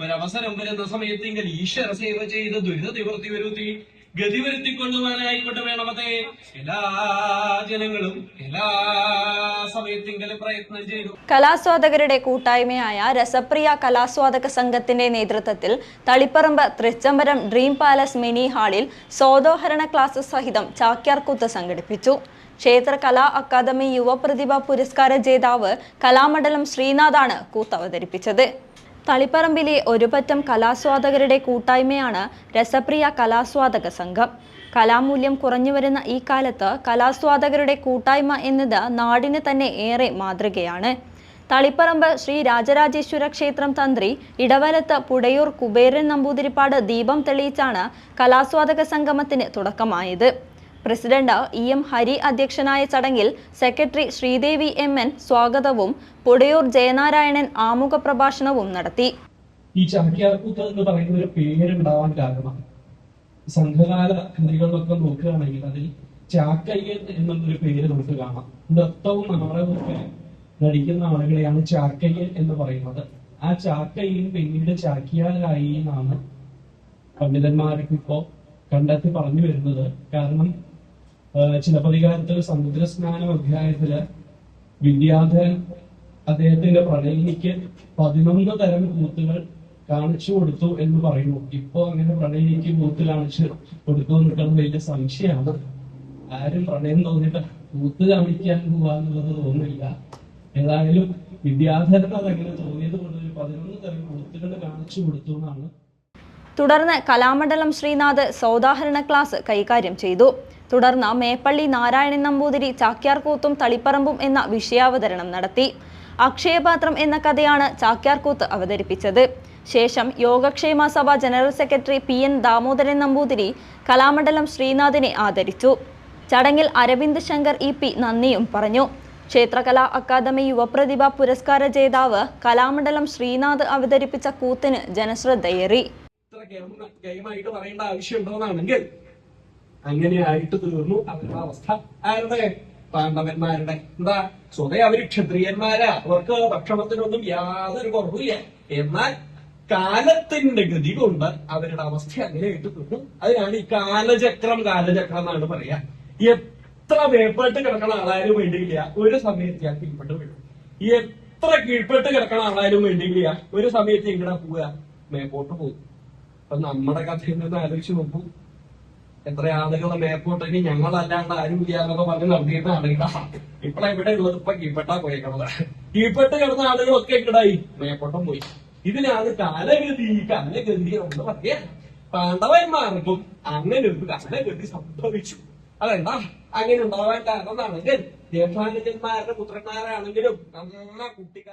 ഒരവസരം വരുന്ന സമയത്തെങ്കിൽ ഈശ്വര സേവ ചെയ്ത് ദുരിത നിവൃത്തി വരുത്തി ഗതി വരുത്തിക്കൊള്ളുവാനായിക്കൊണ്ട് വേണമതേ എല്ലാ ജനങ്ങളും എല്ലാ സമയത്തെങ്കിലും പ്രയത്നം ചെയ്തു. കലാസ്വാദകരുടെ കൂട്ടായ്മയായ രസപ്രിയ കലാസ്വാദക സംഘത്തിന്റെ നേതൃത്വത്തിൽ Taliparamba Trichambaram Dream Palace mini ഹാളിൽ സോദോഹരണ ക്ലാസ് സഹിതം ചാക്യാർകൂത്ത് സംഘടിപ്പിച്ചു. ക്ഷേത്ര കലാ അക്കാദമി യുവപ്രതിഭ പുരസ്കാര ജേതാവ് കലാമണ്ഡലം ശ്രീനാഥാണ് കൂത്ത് അവതരിപ്പിച്ചത്. തളിപ്പറമ്പിലെ ഒരുപറ്റം കലാസ്വാദകരുടെ കൂട്ടായ്മയാണ് രസപ്രിയ കലാസ്വാദക സംഘം. കലാമൂല്യം കുറഞ്ഞുവരുന്ന ഈ കാലത്ത് കലാസ്വാദകരുടെ കൂട്ടായ്മ എന്നത് നാടിന് തന്നെ ഏറെ മാതൃകയാണ്. തളിപ്പറമ്പ് ശ്രീ രാജരാജേശ്വര ക്ഷേത്രം തന്ത്രി ഇടവലത്ത് പുടയൂർ കുബേരൻ നമ്പൂതിരിപ്പാട് ദീപം തെളിയിച്ചാണ് കലാസ്വാദക സംഗമത്തിന് തുടക്കമായത്. പ്രസിഡന്റ് എം ഹരി അധ്യക്ഷനായ ചടങ്ങിൽ സെക്രട്ടറി ശ്രീദേവി MN സ്വാഗതവും പുടയൂർ ജയനാരായണൻ ആമുഖ പ്രഭാഷണവും നടത്തി. ഈ ചാക്യാർകൂത്ത് എന്ന് പറയുന്ന ഒരു പേരുണ്ടാവാൻ കാരണം സംഘകാല കൃതികളിലൊക്കെ നോക്കുകയാണെങ്കിൽ അതിൽ ചാക്കയ്യൻ എന്നുള്ളൊരു പേര് നമുക്ക് കാണാം. നൃത്തവും നാടകമൊക്കെ നടിക്കുന്ന ആളുകളെയാണ് ചാക്കയ്യൻ എന്ന് പറയുന്നത്. ആ ചാക്കയ്യൻ പിന്നീട് ചാക്യാരായി എന്നാണ് പണ്ഡിതന്മാർക്ക് ഇപ്പോ കണ്ടെത്തി പറഞ്ഞു വരുന്നത്. കാരണം ചിലപ്പതികാരത്തിൽ സമുദ്രസ്നാനം അധ്യായത്തില് വിദ്യാധരൻ അദ്ദേഹത്തിന്റെ പ്രണയിനിക്ക് 11 തരം കൂത്തുകൾ കാണിച്ചു കൊടുത്തു എന്ന് പറയുന്നു. ഇപ്പോ അങ്ങനെ പ്രണയിനിക്ക് കൂത്ത് കാണിച്ചു കൊടുത്തു എന്നുള്ളത് വലിയ സംശയമാണ്. ആരും പ്രണയം തോന്നിയിട്ട് കൂത്ത് കാണിക്കാൻ പോവാന്നുള്ളത് തോന്നില്ല. ഏതായാലും വിദ്യാധരൻ അതങ്ങനെ തോന്നിയത് കൊണ്ട് 11 തരം കൂത്തുകൾ കാണിച്ചു കൊടുത്തു എന്നാണ്. തുടർന്ന് കലാമണ്ഡലം ശ്രീനാഥ് സോദാഹരണ ക്ലാസ് കൈകാര്യം ചെയ്തു. തുടർന്ന് മേപ്പള്ളി നാരായണൻ നമ്പൂതിരി ചാക്യാർകൂത്തും തളിപ്പറമ്പും എന്ന വിഷയാവതരണം നടത്തി. അക്ഷയപാത്രം എന്ന കഥയാണ് ചാക്യാർകൂത്ത് അവതരിപ്പിച്ചത്. ശേഷം Yogakshema Sabha general secretary PN Damodaran Namboothiri Kalamandalam ശ്രീനാഥിനെ ആദരിച്ചു. ചടങ്ങിൽ അരവിന്ദ് ശങ്കർ EP നന്ദിയും പറഞ്ഞു. ക്ഷേത്രകലാ അക്കാദമി യുവപ്രതിഭ പുരസ്കാര ജേതാവ് കലാമണ്ഡലം ശ്രീനാഥ് അവതരിപ്പിച്ച കൂത്തിന് ജനശ്രദ്ധയേറി. ഗെയിമായിട്ട് പറയേണ്ട ആവശ്യമുണ്ടോന്നാണെങ്കിൽ അങ്ങനെയായിട്ട് തീർന്നു അവരുടെ അവസ്ഥ. ആരുടെ? പാണ്ഡവന്മാരുടെ. എന്താ സ്വതേ അവര് ക്ഷത്രിയന്മാരാ, അവർക്ക് ഭക്ഷണത്തിനൊന്നും യാതൊരു കുറവില്ല. എന്നാൽ കാലത്തിന്റെ ഗതി കൊണ്ട് അവരുടെ അവസ്ഥ അങ്ങനെയായിട്ട് തീർന്നു. അതിനാണ് ഈ കാലചക്രം എന്നാണ് പറയാ. എത്ര മേൽപ്പെട്ട് കിടക്കണ ആളായാലും വേണ്ടിയില്ല, ഒരു സമയത്ത് ഞാൻ കീഴ്പ്പെട്ട് വീഴും. എത്ര കീഴ്പ്പെട്ട് കിടക്കണ ആളായാലും വേണ്ടിയില്ല, ഒരു സമയത്ത് എങ്ങനെ പോവുക? മേപ്പോട്ട് പോകും. അപ്പൊ നമ്മുടെ കഥയിൽ നിന്ന് ആലോചിച്ച് നോക്കൂ. എത്ര ആളുകളെ മേപ്പോട്ടെങ്കിൽ ഞങ്ങളല്ലാണ്ട് ആരും ഇല്ലാന്നൊക്കെ പറഞ്ഞ് നടത്തിയിരുന്ന ആളുകളാ ഇപ്പോഴെവിടെ ഉള്ളത്. ഇപ്പൊ കീഴ്പ്പെട്ടാ പോയേക്കണത്. കീഴ്പ്പെട്ട് കിടന്ന ആളുകളൊക്കെ ഇങ്ങടായി മേപ്പോട്ടം പോയി. ഇതിനാണ് കാലഗതി എന്ന് പറയാ. പാണ്ഡവന്മാർക്കും അങ്ങനെ ഒരു കാലഗതി സംഭവിച്ചു. അതെന്താ അങ്ങനെ ഉണ്ടാവാൻ കാരണം എന്നാണെങ്കിൽ ദേവാനുജന്മാരുടെ പുത്രന്മാരാണെങ്കിലും നമ്മ കുട്ടിക്കാർ